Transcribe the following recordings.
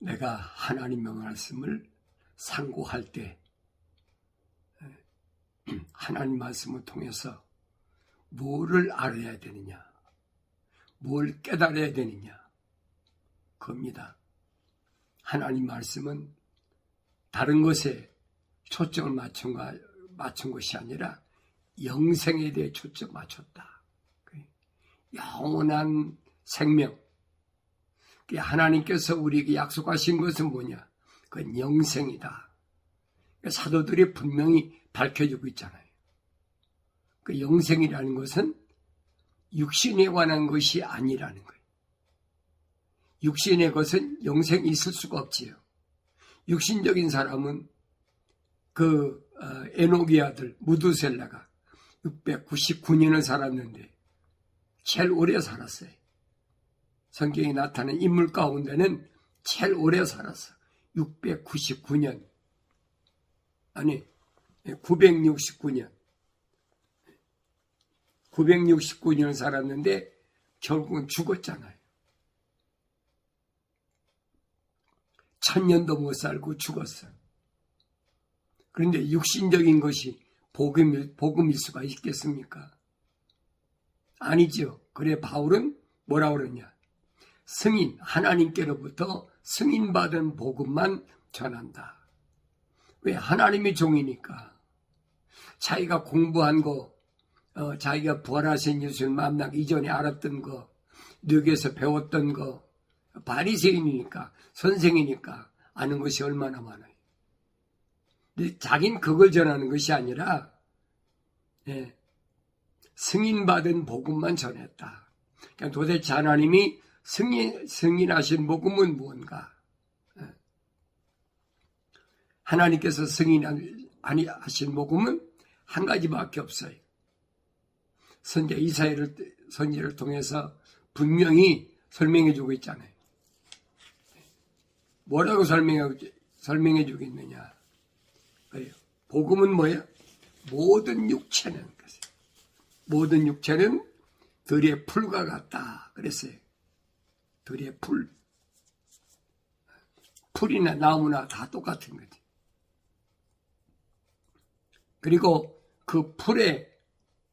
내가 하나님의 말씀을 상고할 때 하나님 말씀을 통해서 뭐를 알아야 되느냐, 뭘 깨달아야 되느냐, 그겁니다. 하나님 말씀은 다른 것에 초점을 맞춘 것이 아니라 영생에 대해 초점 맞췄다. 영원한 생명. 하나님께서 우리에게 약속하신 것은 뭐냐? 그건 영생이다. 사도들이 분명히 밝혀주고 있잖아요. 그 영생이라는 것은 육신에 관한 것이 아니라는 거예요. 육신의 것은 영생이 있을 수가 없지요. 육신적인 사람은 에녹의 아들 무두셀라가 699년을 살았는데 제일 오래 살았어요. 성경에 나타난 인물 가운데는 제일 오래 살았어. 699년. 아니, 969년. 969년을 살았는데 결국은 죽었잖아요. 1000년도 못 살고 죽었어요. 그런데 육신적인 것이 복음일 수가 있겠습니까? 아니죠. 그래 바울은 뭐라고 그러냐? 승인, 하나님께로부터 승인받은 복음만 전한다. 왜? 하나님의 종이니까. 자기가 공부한 거, 자기가 부활하신 예수를 만나기 이전에 알았던 거, 뉘에서 배웠던 거, 바리새인이니까, 선생이니까 아는 것이 얼마나 많아요. 근데 자기는 그걸 전하는 것이 아니라 승인받은 복음만 전했다. 그러니까 도대체 하나님이 승인하신 복음은 무언가? 하나님께서 승인하신 복음은 한 가지밖에 없어요. 선지자 선지자를 통해서 분명히 설명해 주고 있잖아요. 뭐라고 설명해 주겠느냐? 그래요. 복음은 뭐예요? 모든 육체는, 모든 육체는 들의 풀과 같다 그랬어요. 들의 풀. 풀이나 나무나 다 똑같은 거지. 그리고 그 풀의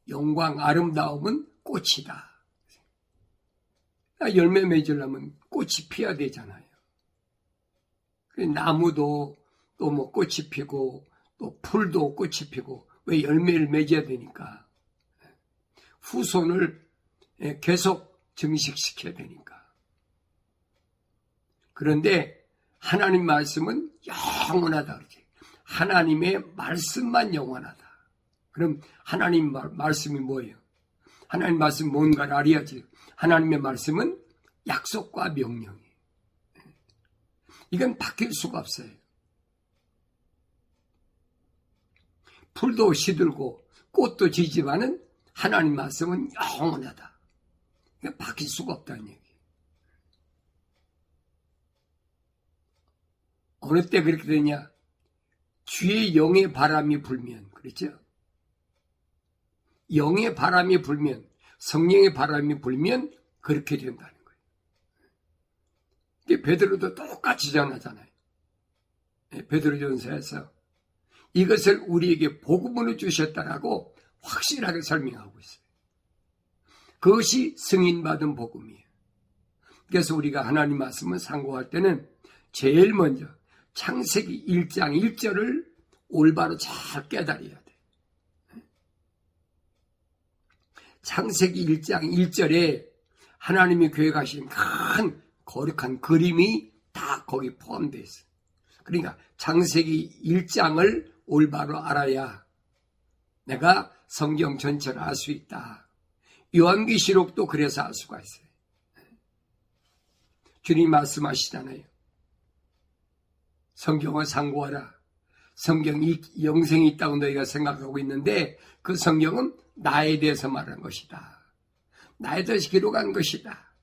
영광, 아름다움은 꽃이다. 열매 맺으려면 꽃이 피어야 되잖아요. 나무도 또 뭐 꽃이 피고 또 풀도 꽃이 피고 왜 열매를 맺어야 되니까. 후손을 계속 증식시켜야 되니까. 그런데 하나님 말씀은 영원하다 그러지. 하나님의 말씀만 영원하다. 그럼 하나님 말씀이 뭐예요? 하나님 말씀 뭔가를 알아야지. 하나님의 말씀은 약속과 명령이에요. 이건 바뀔 수가 없어요. 풀도 시들고 꽃도 지지만은 하나님 말씀은 영원하다. 이건 바뀔 수가 없다는 얘기예요. 어느 때 그렇게 되냐? 주의 영의 바람이 불면, 그렇죠? 영의 바람이 불면, 성령의 바람이 불면 그렇게 된다는 거예요. 이게 베드로도 똑같이 전하잖아요. 베드로전서에서 이것을 우리에게 복음으로 주셨다라고 확실하게 설명하고 있어요. 그것이 승인받은 복음이에요. 그래서 우리가 하나님 말씀을 상고할 때는 제일 먼저 창세기 1장 1절을 올바로 잘 깨달아야 돼. 창세기 1장 1절에 하나님이 계획하신 큰 거룩한 그림이 다 거기 포함되어 있어요. 그러니까 창세기 1장을 올바로 알아야 내가 성경 전체를 알 수 있다. 요한계시록도 그래서 알 수가 있어요. 주님 말씀하시잖아요. 성경을 상고하라. 성경이 영생이 있다고 너희가 생각하고 있는데 그 성경은 나에 대해서 말한 것이다. 나에 대해서 기록한 것이다.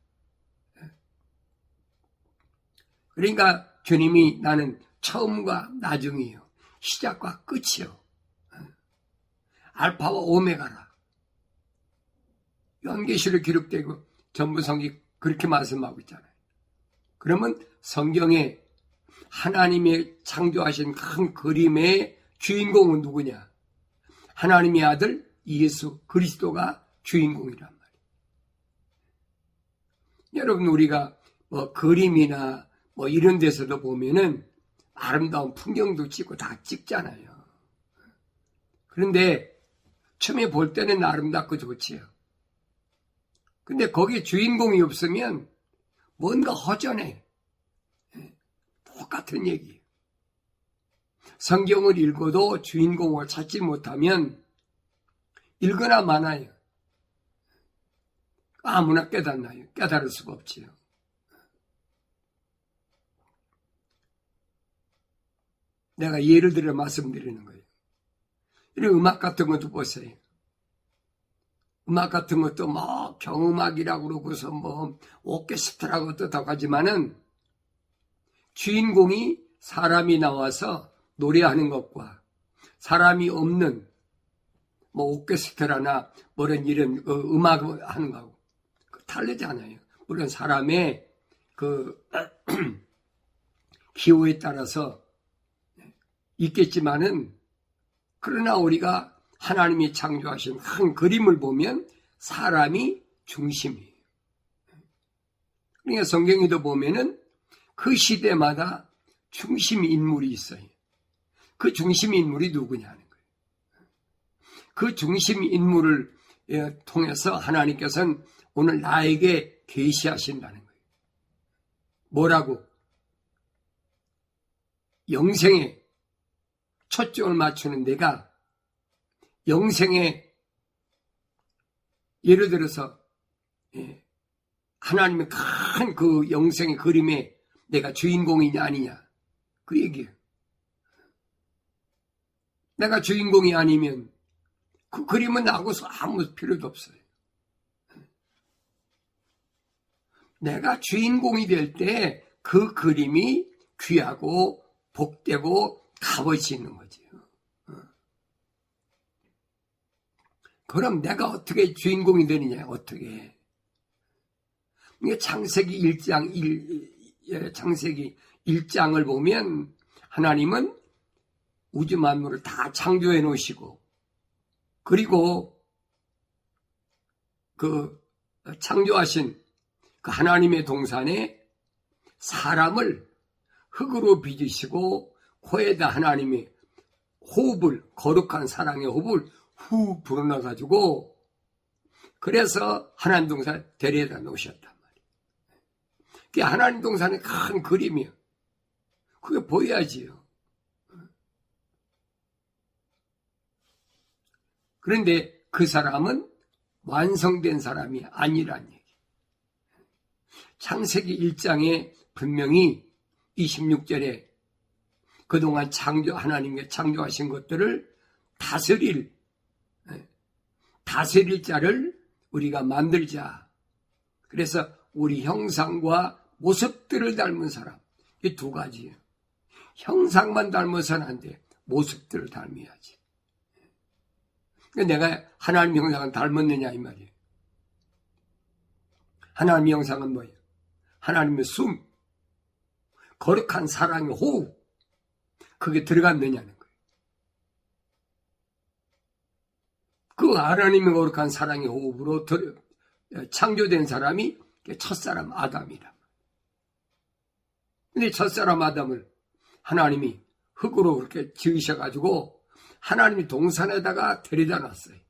그러니까 주님이 나는 처음과 나중이요. 시작과 끝이요. 알파와 오메가라. 요한계시록 기록되고 전부 성경 그렇게 말씀하고 있잖아요. 그러면 성경에 하나님의 창조하신 큰 그림의 주인공은 누구냐? 하나님의 아들 예수 그리스도가 주인공이란 말이에요. 여러분, 우리가 그림이나 이런 데서도 보면은 아름다운 풍경도 찍고 다 찍잖아요. 그런데 처음에 볼 때는 아름답고 좋지요. 근데 거기에 주인공이 없으면 뭔가 허전해. 똑같은 얘기예요. 성경을 읽어도 주인공을 찾지 못하면 읽거나 마나요. 아무나 깨닫나요? 깨달을 수가 없지요. 내가 예를 들어 말씀드리는 거예요. 이런 음악 같은 것도 보세요. 음악 같은 것도 경음악이라고 그러고서 오케스트라고 뜻하지만은 주인공이 사람이 나와서 노래하는 것과 사람이 없는 오케스트라나 이런 음악 하는 거하고 다르잖아요. 물론 사람의 기호에 따라서 있겠지만은, 그러나 우리가 하나님이 창조하신 큰 그림을 보면 사람이 중심이에요. 그러니까 성경에도 보면은 그 시대마다 중심 인물이 있어요. 그 중심 인물이 누구냐는 거예요. 그 중심 인물을 통해서 하나님께서는 오늘 나에게 계시하신다는 거예요. 뭐라고? 영생에 초점을 맞추는 내가 영생에, 예를 들어서 하나님의 큰 그 영생의 그림에 내가 주인공이냐 아니냐, 그 얘기예요. 내가 주인공이 아니면 그 그림은 나하고서 아무 필요도 없어요. 내가 주인공이 될 때 그 그림이 귀하고 복되고 값어치 있는 거죠. 그럼 내가 어떻게 주인공이 되느냐? 어떻게? 창세기 1장을 보면 하나님은 우주 만물을 다 창조해 놓으시고, 그리고 그 창조하신 그 하나님의 동산에 사람을 흙으로 빚으시고 코에다 하나님의 호흡을, 거룩한 사랑의 호흡을 후 불어넣어가지고, 그래서 하나님 동산에 데려다 놓으셨단 말이에요. 그게 하나님 동산의 큰 그림이에요. 그게 보여야지요. 그런데 그 사람은 완성된 사람이 아니란 얘기. 창세기 1장에 분명히 26절에 그동안 하나님께 창조하신 것들을 다스릴 자를 우리가 만들자. 그래서 우리 형상과 모습들을 닮은 사람. 이 두 가지예요. 형상만 닮아서는 안 돼. 모습들을 닮아야지. 내가 하나님 형상을 닮았느냐 이 말이에요. 하나님의 형상은 뭐예요? 하나님의 숨, 거룩한 사랑의 호흡, 그게 들어갔느냐는 거예요. 그 하나님의 거룩한 사랑의 호흡으로 창조된 사람이 첫사람 아담이라. 근데 첫사람 아담을 하나님이 흙으로 그렇게 지으셔가지고 하나님이 동산에다가 데려다 놨어요.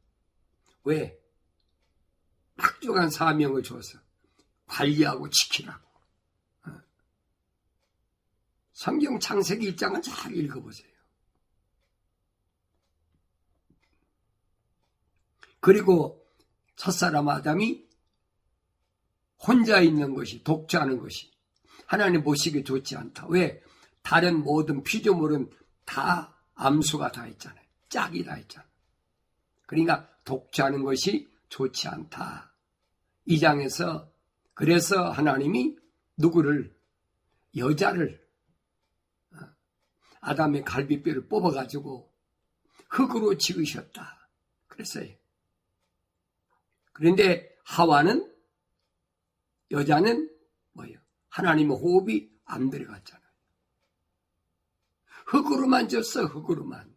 왜? 막중한 사명을 줘서 관리하고 지키라고. 성경 창세기 1장은 잘 읽어보세요. 그리고 첫사람 아담이 혼자 있는 것이, 독주하는 것이 하나님 보시기에 좋지 않다. 왜? 다른 모든 피조물은 다 암수가 다 있잖아요. 짝이 다 있잖아요. 그러니까 독주하는 것이 좋지 않다. 이 장에서 그래서 하나님이 누구를, 여자를, 아담의 갈비뼈를 뽑아가지고 흙으로 지으셨다. 그랬어요. 그런데 하와는, 여자는 뭐예요? 하나님의 호흡이 안 들어갔잖아요. 흙으로만 졌어, 흙으로만.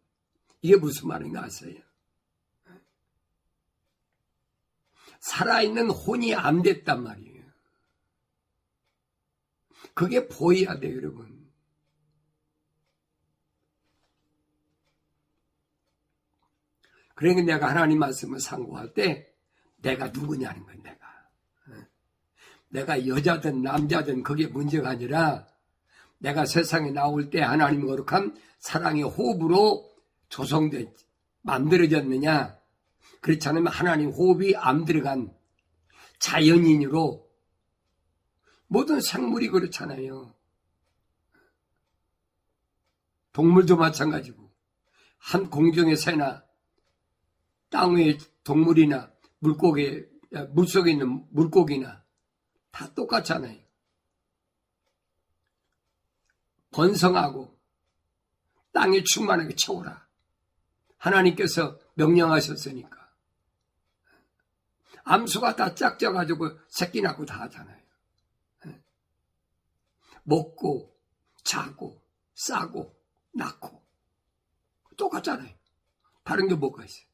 이게 무슨 말인가 아세요? 살아있는 혼이 안 됐단 말이에요. 그게 보여야 돼요, 여러분. 그러니까 내가 하나님 말씀을 상고할 때 내가 누구냐는 거예요, 내가 여자든 남자든 그게 문제가 아니라 내가 세상에 나올 때 하나님 거룩한 사랑의 호흡으로 조성돼 만들어졌느냐, 그렇지 않으면 하나님 호흡이 안 들어간 자연인으로, 모든 생물이 그렇잖아요. 동물도 마찬가지고, 한 공중의 새나 땅 위의 동물이나 물고기, 물속에 있는 물고기나 다 똑같잖아요. 번성하고 땅에 충만하게 채우라. 하나님께서 명령하셨으니까. 암수가 다 짝져가지고 새끼 낳고 다 하잖아요. 먹고 자고 싸고 낳고 똑같잖아요. 다른 게 뭐가 있어요?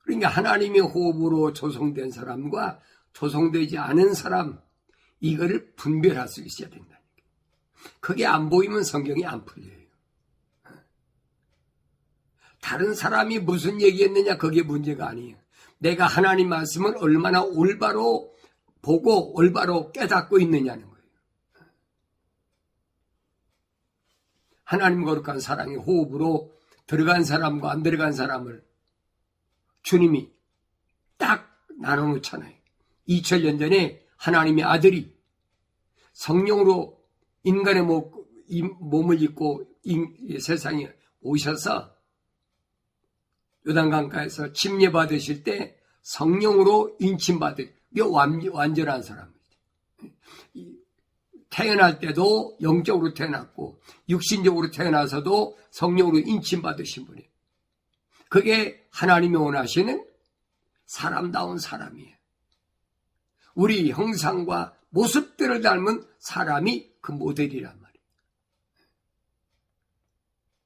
그러니까 하나님의 호흡으로 조성된 사람과 조성되지 않은 사람, 이거를 분별할 수 있어야 된다니까. 그게 안 보이면 성경이 안 풀려요. 다른 사람이 무슨 얘기했느냐, 그게 문제가 아니에요. 내가 하나님 말씀을 얼마나 올바로 보고 올바로 깨닫고 있느냐는 거예요. 하나님 거룩한 사랑의 호흡으로 들어간 사람과 안 들어간 사람을 주님이 딱 나눠놓잖아요. 2000년 전에 하나님의 아들이 성령으로 인간의 몸을 입고 세상에 오셔서 요단강가에서 침례 받으실 때 성령으로 인침받으, 이게 완전한 사람이죠. 태어날 때도 영적으로 태어났고 육신적으로 태어나서도 성령으로 인침받으신 분이에요. 그게 하나님이 원하시는 사람다운 사람이에요. 우리 형상과 모습들을 닮은 사람이 그 모델이란 말이에요.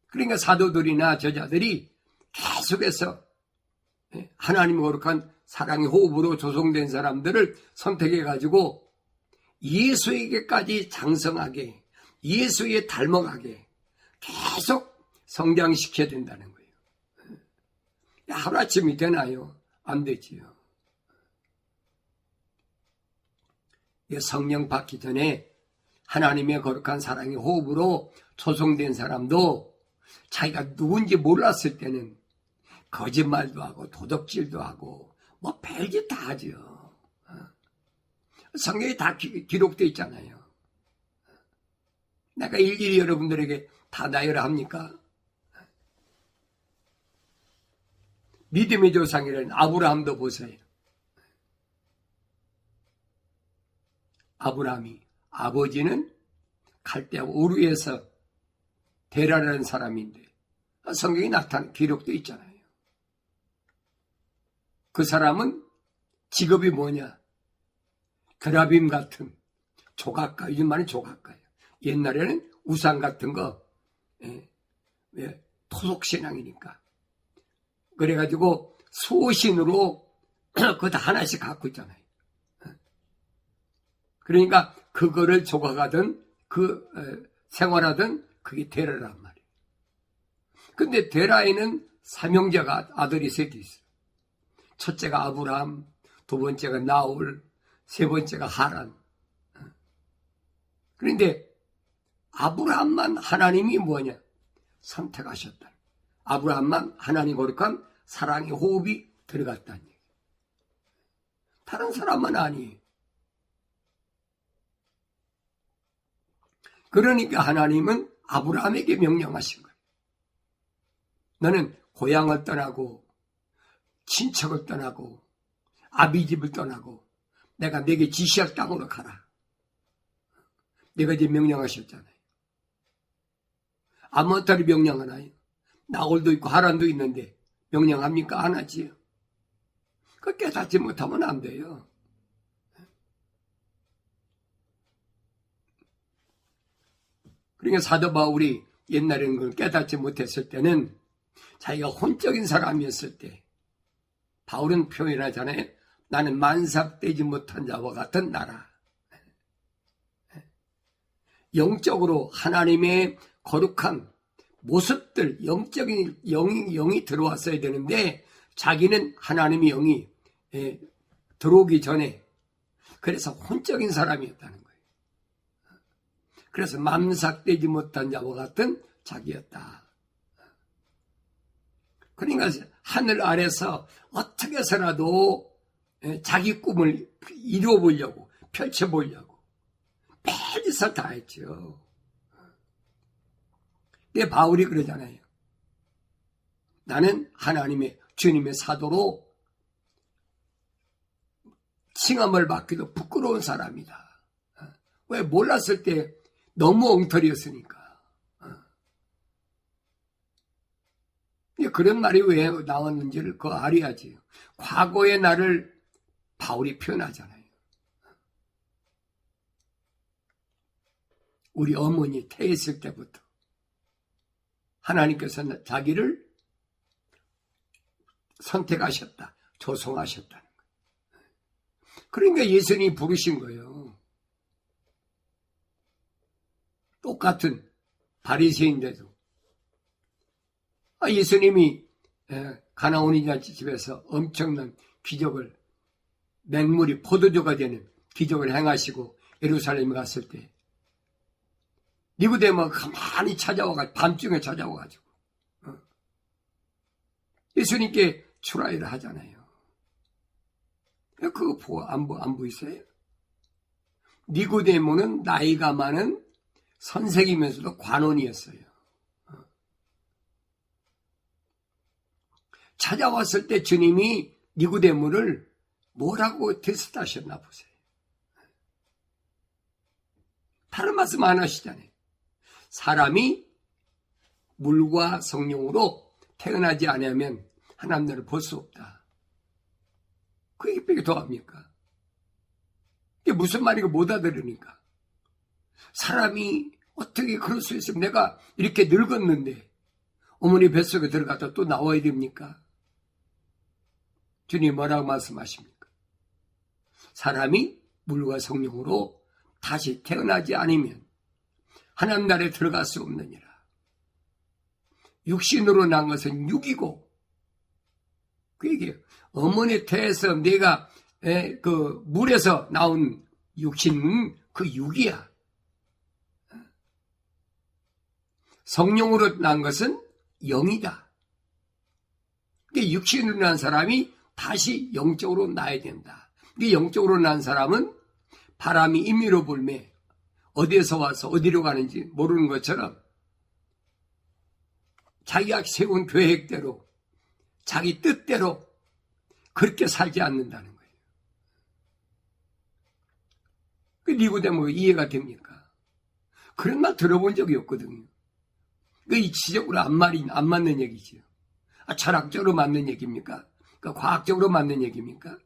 그러니까 사도들이나 저자들이 계속해서 하나님 거룩한 사랑의 호흡으로 조성된 사람들을 선택해가지고 예수에게까지 장성하게, 예수에 닮아가게 계속 성장시켜야 된다는 거예요. 하루아침이 되나요? 안 되지요. 성령 받기 전에 하나님의 거룩한 사랑의 호흡으로 조성된 사람도 자기가 누군지 몰랐을 때는 거짓말도 하고 도덕질도 하고 뭐 별짓 다 하죠. 성경에 다 기록되어 있잖아요. 내가 일일이 여러분들에게 다 나열을 합니까? 믿음의 조상이라는 아브라함도 보세요. 아브라함이 아버지는 갈대아 우르에서 데라라는 사람인데 성경에 나타난 기록도 있잖아요. 그 사람은 직업이 뭐냐? 그라빔 같은 조각가, 요즘 말은 조각가예요. 옛날에는 우상 같은 거, 토속신앙이니까. 그래가지고 소신으로 그거 다 하나씩 갖고 있잖아요. 그러니까 그거를 조각하든 생활하든 그게 데라란 말이에요. 근데 데라에는 삼형제가 아들이 셋이 있어요. 첫째가 아브라함, 두 번째가 나홀, 세 번째가 하란. 그런데 아브라함만 하나님이 뭐냐? 선택하셨다. 아브라함만 하나님 거룩한 사랑의 호흡이 들어갔다는 얘기예요. 다른 사람은 아니에요. 그러니까 하나님은 아브라함에게 명령하신 거예요. 너는 고향을 떠나고 친척을 떠나고 아비집을 떠나고 내가 네게 지시할 땅으로 가라. 내가 이제 명령하셨잖아요. 아무것도 명령하나요? 나홀도 있고 하란도 있는데 명령합니까? 안 하지요. 그 깨닫지 못하면 안 돼요. 그러니까 사도 바울이 옛날에는 그걸 깨닫지 못했을 때는 자기가 혼적인 사람이었을 때 바울은 표현하잖아요. 나는 만삭되지 못한 자와 같은 나라. 영적으로 하나님의 거룩한 모습들, 영적인 영이 들어왔어야 되는데 자기는 하나님의 영이 들어오기 전에 그래서 혼적인 사람이었다는 거예요. 그래서 만삭되지 못한 자와 같은 자기였다. 그러니까 하늘 아래서 어떻게 해서라도 자기 꿈을 이루어보려고 펼쳐보려고 별짓을 다 했죠. 근데 바울이 그러잖아요. 나는 하나님의 주님의 사도로 칭함을 받기도 부끄러운 사람이다. 왜? 몰랐을 때 너무 엉터리였으니까. 그런 말이 왜 나왔는지를 그거 알아야지. 과거의 나를 바울이 표현하잖아요. 우리 어머니 태했을 때부터 하나님께서 자기를 선택하셨다. 조성하셨다는 거예요. 그러니까 예수님이 부르신 거예요. 똑같은 바리새인데도 예수님이 가나온 인자치 집에서 엄청난 기적을 맹물이 포도주가 되는 기적을 행하시고 예루살렘에 갔을 때 니고데모가 가만히 찾아와가지고 밤중에 찾아와가지고 예수님께 출하를 하잖아요. 그거 안 보이세요? 니고데모는 나이가 많은 선생이면서도 관원이었어요. 찾아왔을 때 주님이 니고데모를 뭐라고 테스트하셨나 보세요. 다른 말씀 안 하시잖아요. 사람이 물과 성령으로 태어나지 않으면 하나님 나라를 볼 수 없다. 그 얘기밖에 더 합니까? 이게 무슨 말인가 못 알아들으니까. 사람이 어떻게 그럴 수 있으면 내가 이렇게 늙었는데 어머니 뱃속에 들어갔다 또 나와야 됩니까? 주님 뭐라고 말씀하십니까? 사람이 물과 성령으로 다시 태어나지 않으면 하나님 나라에 들어갈 수 없느니라. 육신으로 난 것은 육이고, 그 얘기예요. 어머니 태에서 내가 그 물에서 나온 육신은 그 육이야. 성령으로 난 것은 영이다. 육신으로 난 사람이 다시 영적으로 나야 된다. 영적으로 난 사람은 바람이 임의로 불매 어디에서 와서 어디로 가는지 모르는 것처럼 자기가 세운 계획대로 자기 뜻대로 그렇게 살지 않는다는 거예요. 그 니고데모가 이해가 됩니까? 그런 말 들어본 적이 없거든요. 그 이치적으로 안 맞는 얘기지요. 철학적으로 맞는 얘기입니까? 과학적으로 맞는 얘기입니까?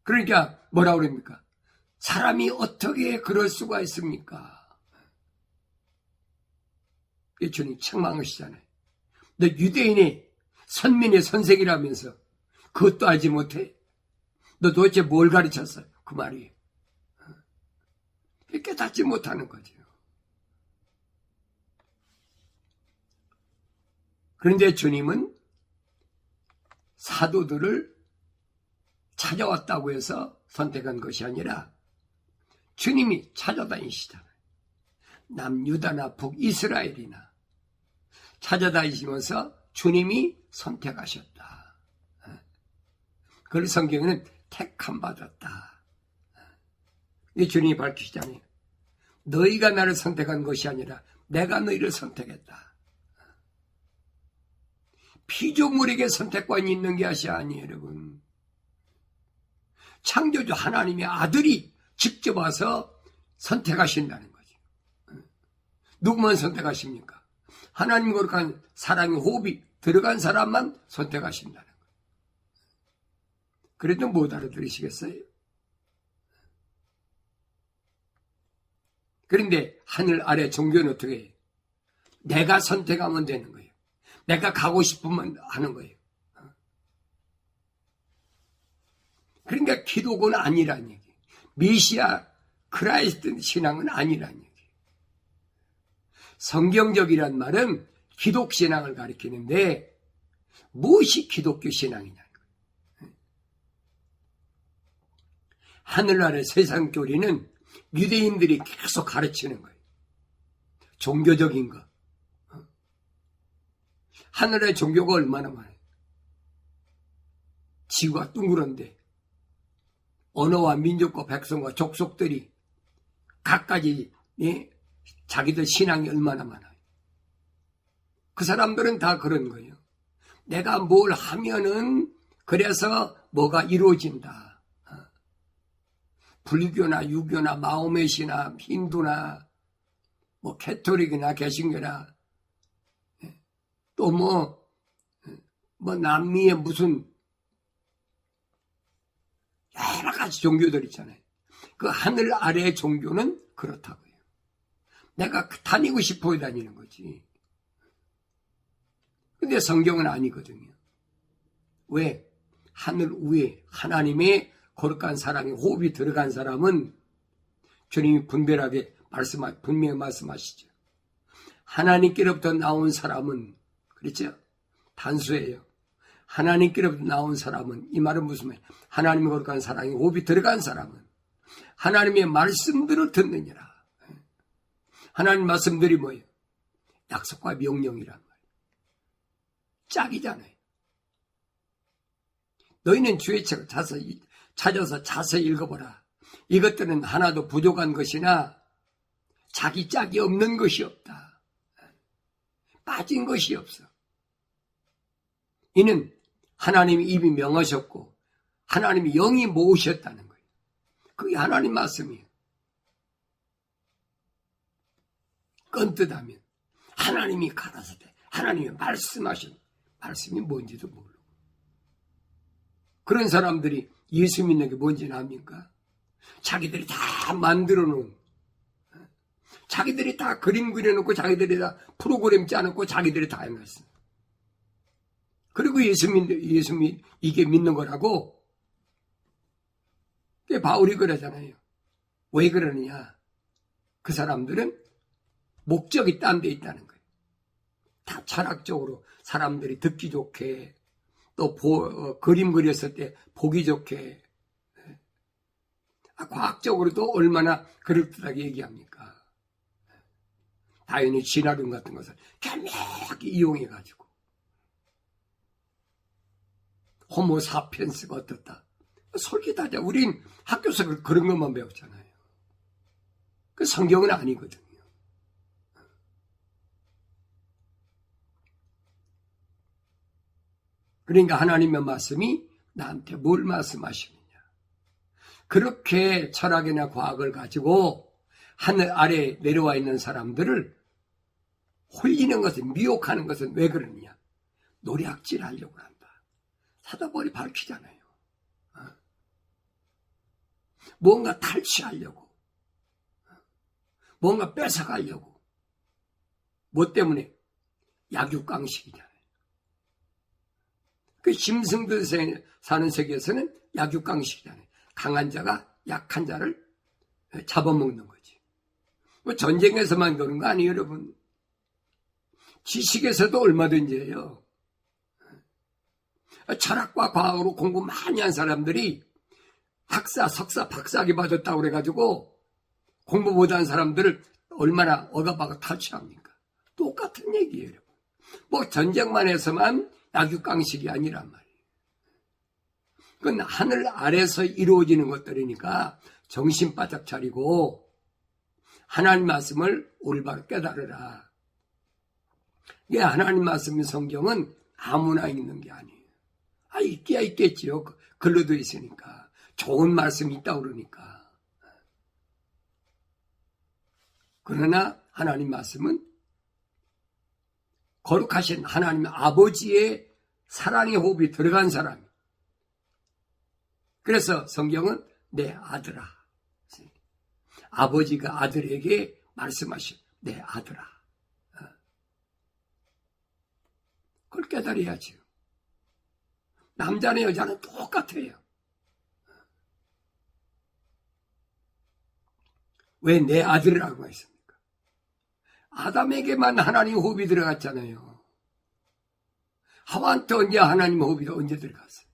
그러니까 뭐라고 그럽니까? 사람이 어떻게 그럴 수가 있습니까? 주님 책망하시잖아요. 너 유대인의 선민의 선생이라면서 그것도 알지 못해? 너 도대체 뭘 가르쳤어? 그 말이에요. 깨닫지 못하는 거죠. 그런데 주님은 사도들을 찾아왔다고 해서 선택한 것이 아니라 주님이 찾아다니시잖아요. 남유다나 북이스라엘이나 찾아다니시면서 주님이 선택하셨다. 그걸 성경에는 택함 받았다. 이 주님이 밝히시잖아요. 너희가 나를 선택한 것이 아니라 내가 너희를 선택했다. 피조물에게 선택권이 있는 것이 아니에요, 여러분. 창조주 하나님의 아들이 직접 와서 선택하신다는 거죠. 누구만 선택하십니까? 하나님 거룩한 사랑의 호흡이 들어간 사람만 선택하신다는 거예요. 그래도 못 알아들으시겠어요? 그런데 하늘 아래 종교는 어떻게 해요? 내가 선택하면 되는 거예요. 내가 가고 싶으면 하는 거예요. 그러니까 기독은 아니란 얘기예요. 메시아 크라이스트 신앙은 아니란 얘기예요. 성경적이란 말은 기독 신앙을 가리키는데 무엇이 기독교 신앙이냐는 거예요. 하늘 아래 세상 교리는 유대인들이 계속 가르치는 거예요. 종교적인 거. 하늘의 종교가 얼마나 많아요. 지구가 둥그런데 언어와 민족과 백성과 족속들이 각가지 자기들 신앙이 얼마나 많아요. 그 사람들은 다 그런 거예요. 내가 뭘 하면은 그래서 뭐가 이루어진다. 불교나 유교나 마호메시나 힌두나 뭐 캐톨릭이나 개신교나 또 뭐 남미의 무슨 여러 가지 종교들 있잖아요. 그 하늘 아래의 종교는 그렇다고요. 내가 다니고 싶어야 다니는 거지. 근데 성경은 아니거든요. 왜? 하늘 위에 하나님의 거룩한 사랑이 호흡이 들어간 사람은 주님이 분별하게 분명히 말씀하시죠. 하나님께로부터 나온 사람은 그렇죠? 단수예요. 하나님께로부터 나온 사람은, 이 말은 무슨 말이에요? 하나님의 거룩한 사랑이 호흡이 들어간 사람은 하나님의 말씀들을 듣느니라. 하나님 말씀들이 뭐예요? 약속과 명령이란 말이에요. 짝이잖아요. 너희는 주의 책을 찾아서 자세히 읽어보라. 이것들은 하나도 부족한 것이나 자기 짝이 없는 것이 없다. 빠진 것이 없어. 이는 하나님이 입이 명하셨고 하나님이 영이 모으셨다는 거예요. 그게 하나님 말씀이에요. 끈뜻하면 하나님이 가라사대 하나님이 말씀하신 말씀이 뭔지도 모르고 그런 사람들이 예수 믿는 게 뭔지는 압니까? 자기들이 다 만들어 놓은 자기들이 다 그림 그려놓고 자기들이 다 프로그램 짜놓고 자기들이 다 해놨어. 그리고 이게 믿는 거라고 바울이 그러잖아요. 왜 그러느냐? 그 사람들은 목적이 딴 데 있다는 거예요. 다 철학적으로 사람들이 듣기 좋게 또 그림 그렸을 때 보기 좋게 과학적으로도 얼마나 그럴듯하게 얘기합니까? 다윈의 진화론 같은 것을 교묘하게 이용해가지고 호모 사피엔스가 어떻다. 솔깃하자. 우린 학교에서 그런 것만 배웠잖아요. 그 성경은 아니거든요. 그러니까 하나님의 말씀이 나한테 뭘 말씀하시느냐. 그렇게 철학이나 과학을 가지고 하늘 아래에 내려와 있는 사람들을 홀리는 것은, 미혹하는 것은 왜 그러느냐. 노략질 하려고 한다. 사자벌이 밝히잖아요. 뭔가 탈취하려고. 뭔가 뺏어가려고. 뭐 때문에? 약육강식이잖아요. 그 짐승들 사는 세계에서는 약육강식이잖아요. 강한 자가 약한 자를 잡아먹는 거지. 뭐 전쟁에서만 그런 거 아니에요, 여러분. 지식에서도 얼마든지 해요. 철학과 과학으로 공부 많이 한 사람들이 학사, 석사, 박사학위 받았다고 그래가지고 공부 못한 사람들을 얼마나 억압하고 탈취합니까? 똑같은 얘기예요, 여러분. 뭐 전쟁만 해서만 약육강식이 아니란 말이에요. 그건 하늘 아래서 이루어지는 것들이니까 정신 바짝 차리고 하나님 말씀을 올바로 깨달으라. 이게 하나님 말씀인 성경은 아무나 읽는 게 아니에요. 있기야 있겠지요. 글로도 있으니까. 좋은 말씀이 있다고 그러니까. 그러나 하나님 말씀은 거룩하신 하나님 아버지의 사랑의 호흡이 들어간 사람. 그래서 성경은 내 아들아. 아버지가 아들에게 말씀하시오. 내 아들아. 그걸 깨달아야지요. 남자나 여자는 똑같아요. 왜 내 아들이라고 했습니까? 아담에게만 하나님 호흡이 들어갔잖아요. 하와한테 언제 하나님 호흡이 언제 들어갔어요?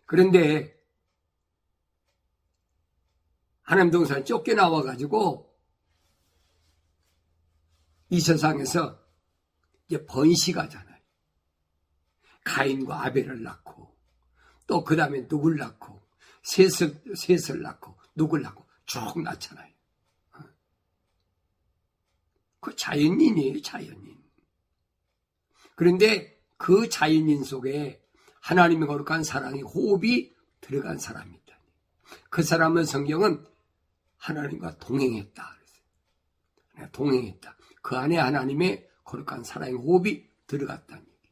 그런데 하나님 동산 쫓겨나와가지고 이 세상에서 이제 번식하잖아요. 가인과 아벨을 낳고 또 그 다음에 누굴 낳고 셋을 낳고 누굴 낳고 쭉 낳잖아요. 그 자연인이에요, 자연인. 그런데 그 자연인 속에 하나님의 거룩한 사랑의 호흡이 들어간 사람이다. 그 사람은 성경은 하나님과 동행했다. 동행했다. 그 안에 하나님의 거룩한 사랑의 호흡이 들어갔다는 얘기.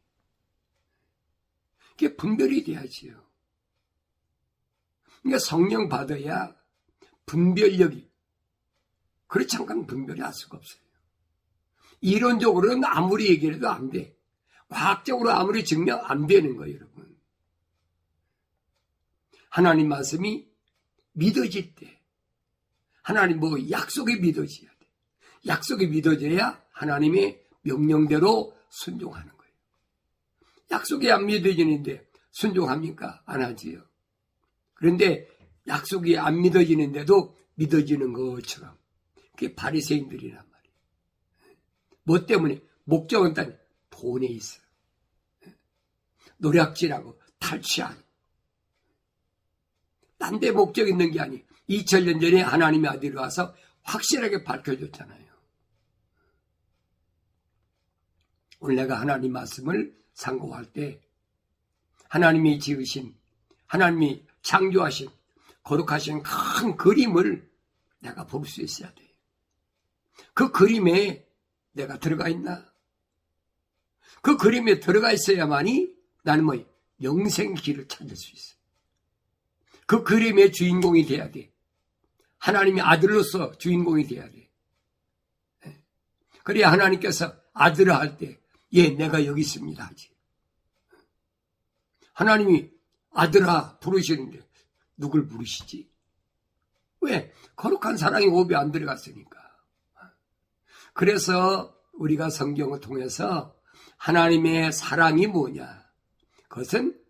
그게 분별이 돼야지요. 그러니까 성령 받아야 분별력이, 그렇지 않고는 분별이 할 수가 없어요. 이론적으로는 아무리 얘기해도 안 돼. 과학적으로 아무리 증명 안 되는 거예요, 여러분. 하나님 말씀이 믿어질 때, 하나님 약속이 믿어져야 돼. 약속이 믿어져야 하나님의 명령대로 순종하는 거예요. 약속이 안 믿어지는데 순종합니까? 안 하지요. 그런데 약속이 안 믿어지는데도 믿어지는 것처럼, 그게 바리새인들이란 말이에요. 뭐 때문에? 목적은 단 돈에 있어요. 노략질하고 탈취하고. 딴 데 목적 있는 게 아니에요. 2000년 전에 하나님의 아들이 와서 확실하게 밝혀줬잖아요. 오늘 내가 하나님 말씀을 상고할 때 하나님이 지으신, 하나님이 창조하신 거룩하신 큰 그림을 내가 볼 수 있어야 돼요. 그 그림에 내가 들어가 있나? 그 그림에 들어가 있어야만이 나는 영생 길을 찾을 수 있어요. 그 그림의 주인공이 돼야 돼. 하나님의 아들로서 주인공이 돼야 돼. 그래야 하나님께서 아들을 할 때, 예, 내가 여기 있습니다 하지. 하나님이 아들아 부르시는데 누굴 부르시지? 왜? 거룩한 사랑의 호흡이 안 들어갔으니까. 그래서 우리가 성경을 통해서 하나님의 사랑이 뭐냐? 그것은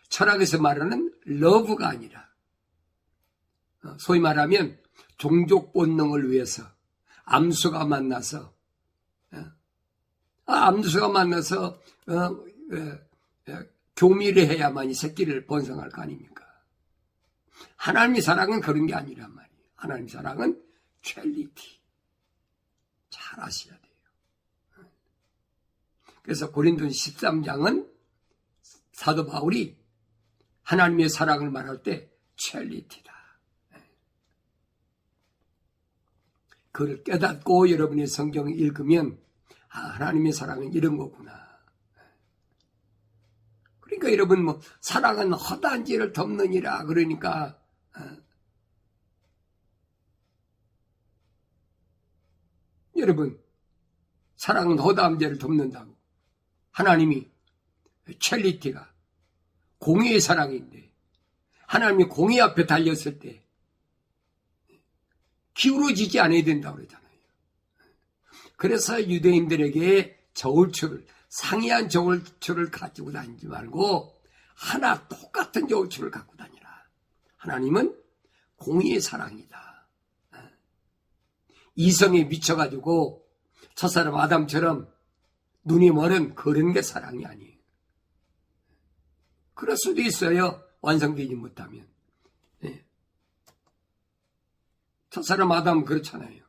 철학에서 말하는 러브가 아니라, 소위 말하면 종족 본능을 위해서 암수가 만나서 교미를 해야만이 새끼를 번성할 거 아닙니까? 하나님의 사랑은 그런 게 아니란 말이에요. 하나님의 사랑은 첼리티. 잘 아셔야 돼요. 그래서 고린도전 13장은 사도 바울이 하나님의 사랑을 말할 때 첼리티다. 그걸 깨닫고 여러분이 성경을 읽으면 하나님의 사랑은 이런 거구나. 그러니까 여러분 사랑은 허다한 죄를 덮느니라 그러니까 여러분 사랑은 허다한 죄를 덮는다고. 하나님이 첼리티가 공의의 사랑인데 하나님이 공의 앞에 달렸을 때 기울어지지 않아야 된다고 그러잖아요. 그래서 유대인들에게 저울추를, 상이한 저울추를 가지고 다니지 말고 하나 똑같은 저울추를 갖고 다니라. 하나님은 공의의 사랑이다. 이성에 미쳐가지고 첫사람 아담처럼 눈이 멀은 그런 게 사랑이 아니에요. 그럴 수도 있어요. 완성되지 못하면. 첫사람 아담은 그렇잖아요.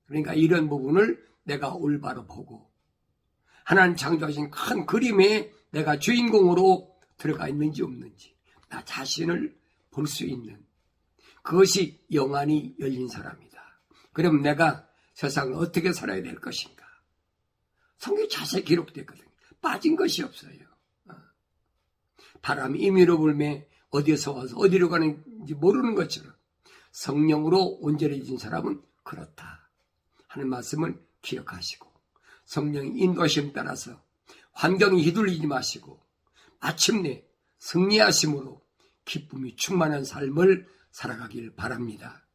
그러니까 이런 부분을 내가 올바로 보고 하나님 창조하신 큰 그림에 내가 주인공으로 들어가 있는지 없는지 나 자신을 볼 수 있는 그것이 영안이 열린 사람이다. 그럼 내가 세상을 어떻게 살아야 될 것인가? 성경에 자세히 기록됐거든요. 빠진 것이 없어요. 바람이 임의로 불매 어디에서 와서 어디로 가는지 모르는 것처럼 성령으로 온전해진 사람은 그렇다 하는 말씀을 기억하시고 성령의 인도하심 따라서 환경에 휘둘리지 마시고 마침내 승리하심으로 기쁨이 충만한 삶을 살아가길 바랍니다.